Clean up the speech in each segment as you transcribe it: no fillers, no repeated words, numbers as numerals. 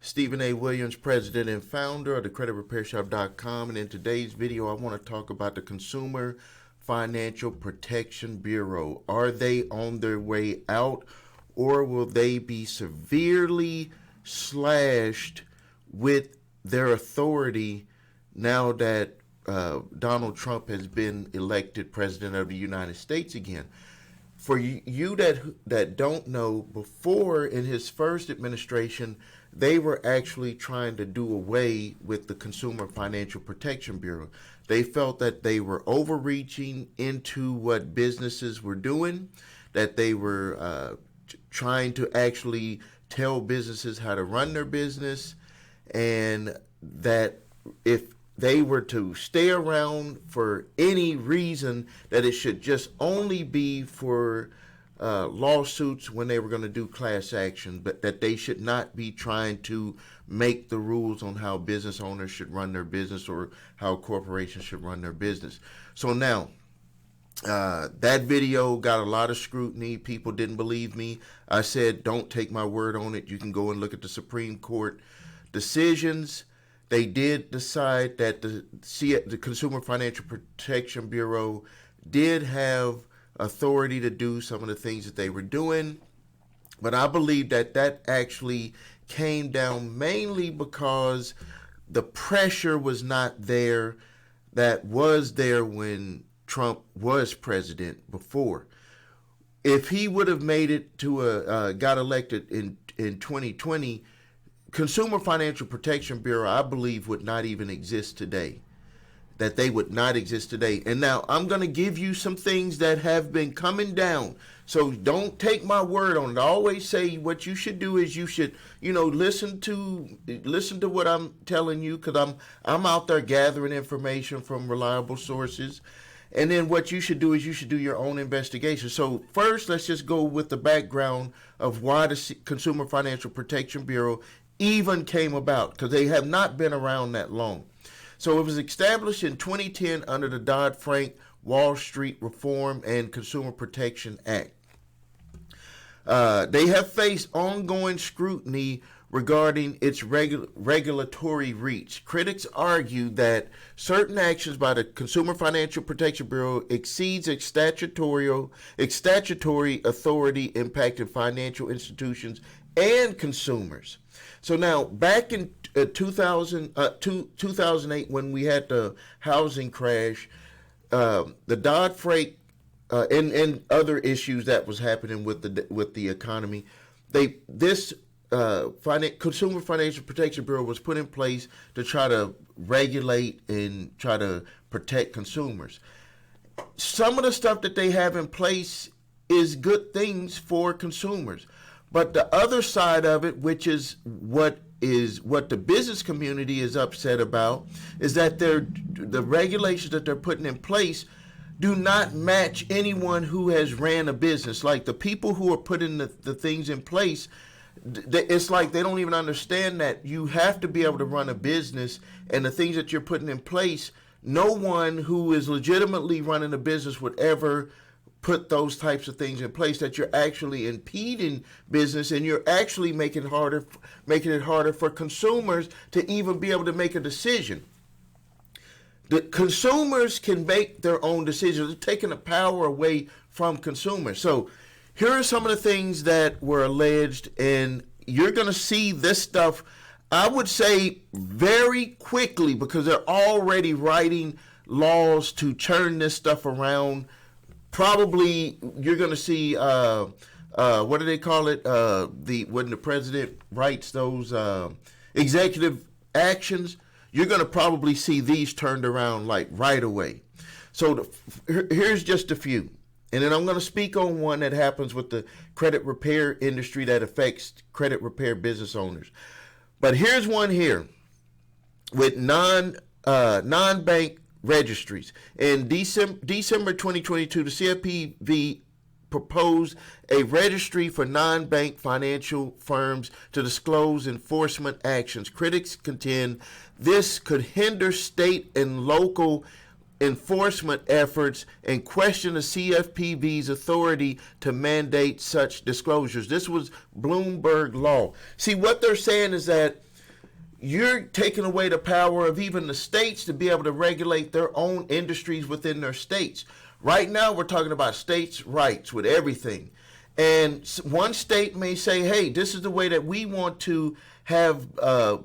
Stephen A. Williams, president and founder of the creditrepairshop.com, and in today's video I want to talk about the Consumer Financial Protection Bureau. Are they on their way out, or will they be severely slashed with their authority now that Donald Trump has been elected president of the United States again? For you that don't know, before in his first administration, they were actually trying to do away with the Consumer Financial Protection Bureau. They felt that they were overreaching into what businesses were doing, that they were trying to actually tell businesses how to run their business, and that if they were to stay around for any reason, that it should just only be for lawsuits when they were going to do class action, but that they should not be trying to make the rules on how business owners should run their business or how corporations should run their business. So now, that video got a lot of scrutiny. People didn't believe me. I said, don't take my word on it. You can go and look at the Supreme Court decisions. They did decide that the Consumer Financial Protection Bureau did have authority to do some of the things that they were doing, but I believe that actually came down mainly because the pressure was not there that was there when Trump was president before. If he would have made it to got elected in 2020, Consumer Financial Protection Bureau, I believe, would not even exist today. That they would not exist today. And now I'm going to give you some things that have been coming down. So don't take my word on it. I always say what you should do is you should, listen to what I'm telling you, because I'm out there gathering information from reliable sources. And then what you should do is you should do your own investigation. So first, let's just go with the background of why the Consumer Financial Protection Bureau even came about, because they have not been around that long. So it was established in 2010 under the Dodd-Frank Wall Street Reform and Consumer Protection Act. They have faced ongoing scrutiny regarding its regulatory reach. Critics argue that certain actions by the Consumer Financial Protection Bureau exceeds its statutory authority impacting financial institutions and consumers. So now, back in 2008, when we had the housing crash, the Dodd-Frank and other issues that was happening with the economy, Consumer Financial Protection Bureau was put in place to try to regulate and try to protect consumers. Some of the stuff that they have in place is good things for consumers. But the other side of it, which is what the business community is upset about, is that the regulations that they're putting in place do not match anyone who has ran a business. Like the people who are putting the things in place, it's like they don't even understand that you have to be able to run a business, and the things that you're putting in place, no one who is legitimately running a business would ever put those types of things in place, that you're actually impeding business, and you're actually making it harder for consumers to even be able to make a decision. The consumers can make their own decisions. They're taking the power away from consumers. So here are some of the things that were alleged, and you're going to see this stuff, I would say, very quickly, because they're already writing laws to turn this stuff around. Probably you're going to see, what do they call it? When the president writes those executive actions, you're going to probably see these turned around like right away. So here's just a few. And then I'm going to speak on one that happens with the credit repair industry that affects credit repair business owners. But here's one here with non-bank registries. In December 2022, the CFPB proposed a registry for non-bank financial firms to disclose enforcement actions. Critics contend this could hinder state and local enforcement efforts and question the CFPB's authority to mandate such disclosures. This was Bloomberg law. See, what they're saying is that you're taking away the power of even the states to be able to regulate their own industries within their states. Right now, we're talking about states' rights with everything. And one state may say, hey, this is the way that we want to have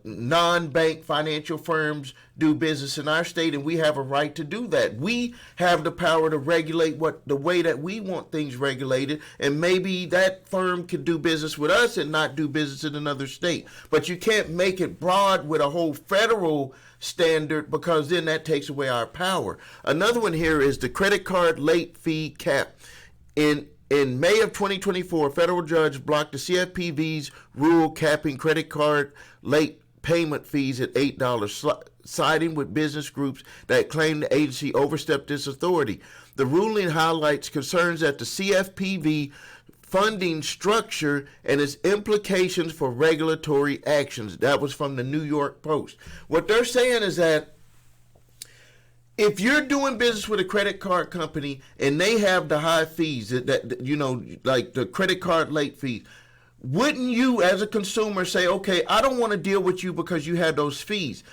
non-bank financial firms do business in our state, and we have a right to do that. We have the power to regulate the way that we want things regulated, and maybe that firm could do business with us and not do business in another state. But you can't make it broad with a whole federal standard, because then that takes away our power. Another one here is the credit card late fee cap. In May of 2024, a federal judge blocked the CFPB's rule capping credit card late payment fees at $8, siding with business groups that claim the agency overstepped its authority. The ruling highlights concerns that the CFPB funding structure and its implications for regulatory actions. That was from the New York Post. What they're saying is that if you're doing business with a credit card company and they have the high fees, that you know, like the credit card late fees, wouldn't you as a consumer say, okay, I don't want to deal with you because you have those fees?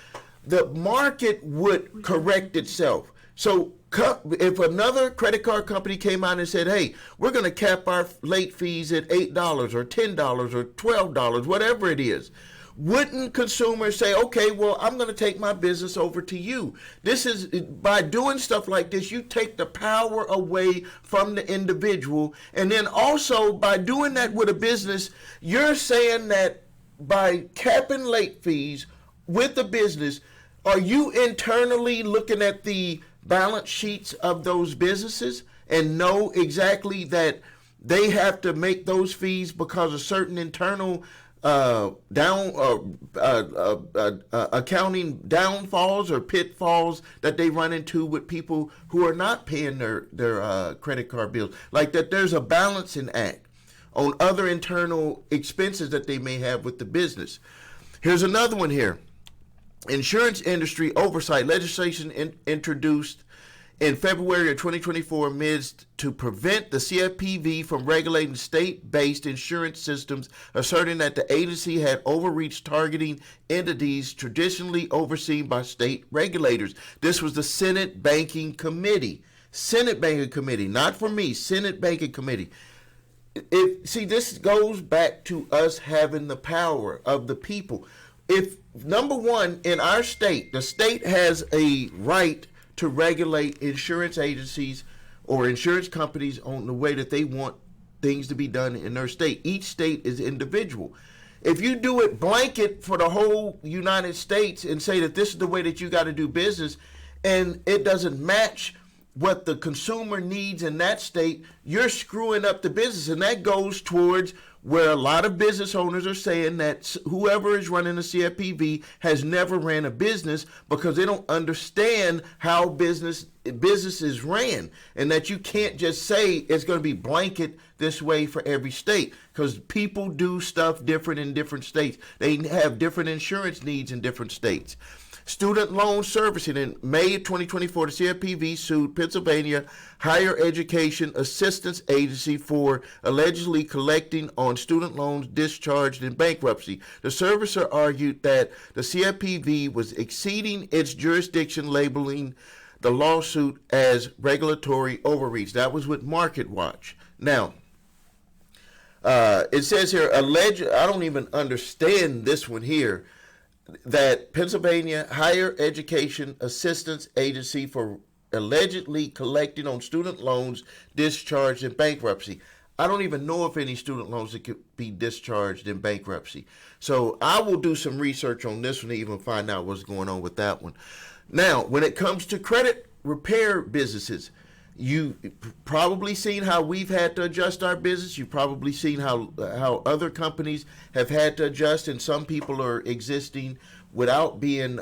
The market would correct itself. So if another credit card company came out and said, hey, we're going to cap our late fees at $8 or $10 or $12, whatever it is, wouldn't consumers say, okay, well, I'm going to take my business over to you? This is, by doing stuff like this, you take the power away from the individual. And then also by doing that with a business, you're saying that by capping late fees with the business, are you internally looking at the balance sheets of those businesses and know exactly that they have to make those fees because of certain internal accounting downfalls or pitfalls that they run into with people who are not paying their credit card bills? Like that there's a balancing act on other internal expenses that they may have with the business. Here's another one here. Insurance industry oversight legislation introduced in February of 2024 amidst to prevent the CFPB from regulating state-based insurance systems, asserting that the agency had overreached targeting entities traditionally overseen by state regulators. This was the Senate Banking Committee. Senate Banking Committee, not for me, Senate Banking Committee. See, this goes back to us having the power of the people. If, number one, in our state, the state has a right to regulate insurance agencies or insurance companies on the way that they want things to be done in their state. Each state is individual. If you do it blanket for the whole United States and say that this is the way that you got to do business, and it doesn't match what the consumer needs in that state, you're screwing up the business. And that goes towards where a lot of business owners are saying that whoever is running the CFPB has never ran a business because they don't understand how business is ran, and that you can't just say it's going to be blanket this way for every state, because people do stuff different in different states. They have different insurance needs in different states. Student loan servicing. In May 2024, the CFPB sued Pennsylvania Higher Education Assistance Agency for allegedly collecting on student loans discharged in bankruptcy. The servicer argued that the CFPB was exceeding its jurisdiction, labeling the lawsuit as regulatory overreach. That was with Market Watch. Now, it says here, alleged, I don't even understand this one here, that Pennsylvania Higher Education Assistance Agency for allegedly collecting on student loans discharged in bankruptcy. I don't even know if any student loans that could be discharged in bankruptcy. So I will do some research on this one to even find out what's going on with that one. Now, when it comes to credit repair businesses, you've probably seen how we've had to adjust our business. You've probably seen how other companies have had to adjust, and some people are existing without being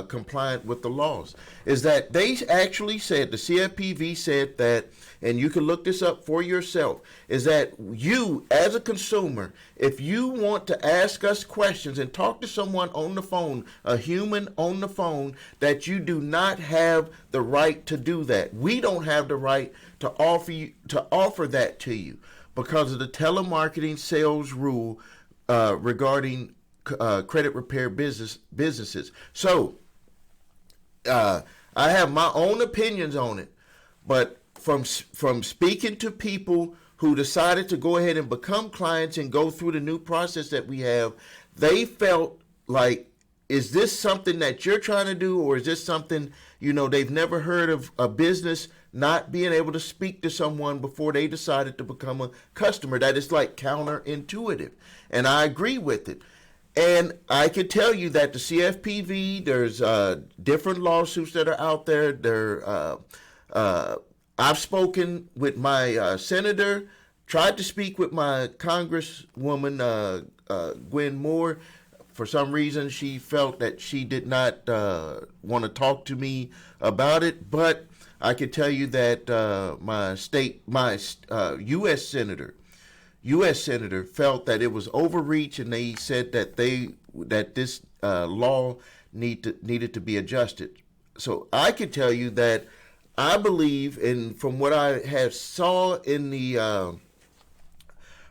compliant with the laws. Is that they actually said, the CFPB said that, and you can look this up for yourself, is that you as a consumer, if you want to ask us questions and talk to someone on the phone, a human on the phone, that you do not have the right to do that. We don't have the right to offer that to you because of the telemarketing sales rule regarding credit repair businesses. So I have my own opinions on it, but from speaking to people who decided to go ahead and become clients and go through the new process that we have, they felt like, is this something that you're trying to do, or is this something, they've never heard of a business not being able to speak to someone before they decided to become a customer? That is like counterintuitive. And I agree with it. And I can tell you that the CFPB, there's different lawsuits that are out there. I've spoken with my senator, tried to speak with my congresswoman, Gwen Moore. For some reason, she felt that she did not want to talk to me about it. But I can tell you that my U.S. senator felt that it was overreach, and they said that this law needed to be adjusted. So I can tell you that I believe, and from what I have saw in the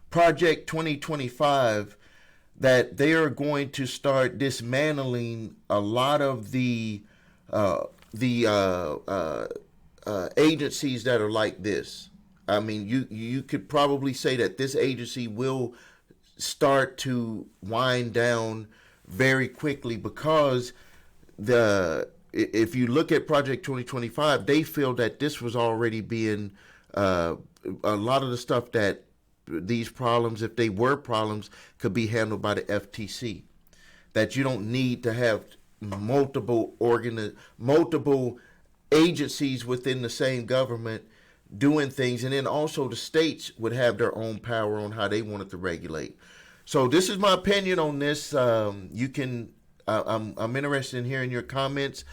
Project 2025, that they are going to start dismantling a lot of the agencies that are like this. I mean, you could probably say that this agency will start to wind down very quickly, because if you look at Project 2025, they feel that this was already being a lot of the stuff that these problems, if they were problems, could be handled by the FTC. That you don't need to have multiple agencies within the same government doing things, and then also the states would have their own power on how they wanted to regulate. So this is my opinion on this. You can. I'm interested in hearing your comments.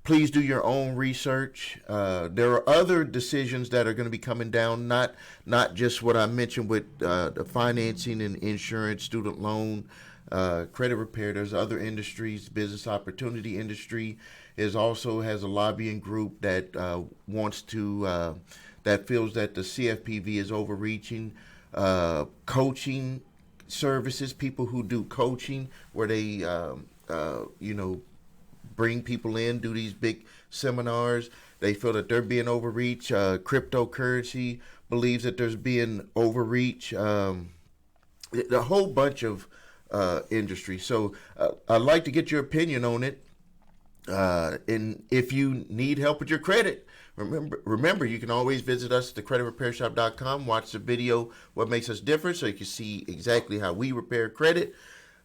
Please do your own research. There are other decisions that are going to be coming down, not just what I mentioned with the financing and insurance, student loan, credit repair. There's other industries. Business opportunity industry has a lobbying group that that feels that the CFPB is overreaching. Coaching services, people who do coaching where they bring people in, do these big seminars. They feel that they're being overreach. Cryptocurrency believes that there's being overreach. A whole bunch of industry. So I'd like to get your opinion on it. And if you need help with your credit, remember you can always visit us at thecreditrepairshop.com. Watch the video, What Makes Us Different, so you can see exactly how we repair credit.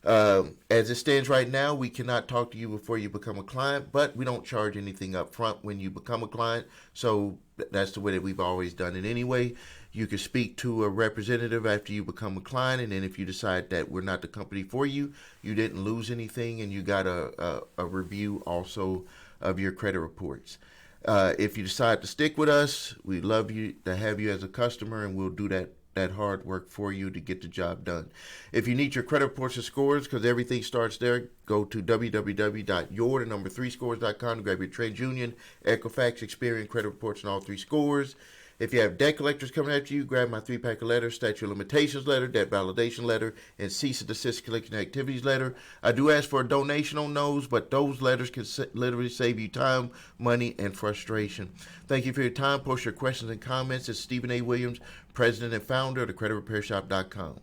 As it stands right now, we cannot talk to you before you become a client, but we don't charge anything up front when you become a client. So that's the way that we've always done it anyway. You can speak to a representative after you become a client, and then if you decide that we're not the company for you, you didn't lose anything, and you got a review also of your credit reports. If you decide to stick with us, we'd love you to have you as a customer, and we'll do that hard work for you to get the job done. If you need your credit reports and scores, because everything starts there, go to www.your3scores.com to grab your TransUnion, Equifax, Experian credit reports and all 3 scores. If you have debt collectors coming after you, grab my 3-pack of letters, statute of limitations letter, debt validation letter, and cease and desist collection activities letter. I do ask for a donation on those, but those letters can literally save you time, money, and frustration. Thank you for your time. Post your questions and comments at Stephen A. Williams, President and Founder of thecreditrepairshop.com.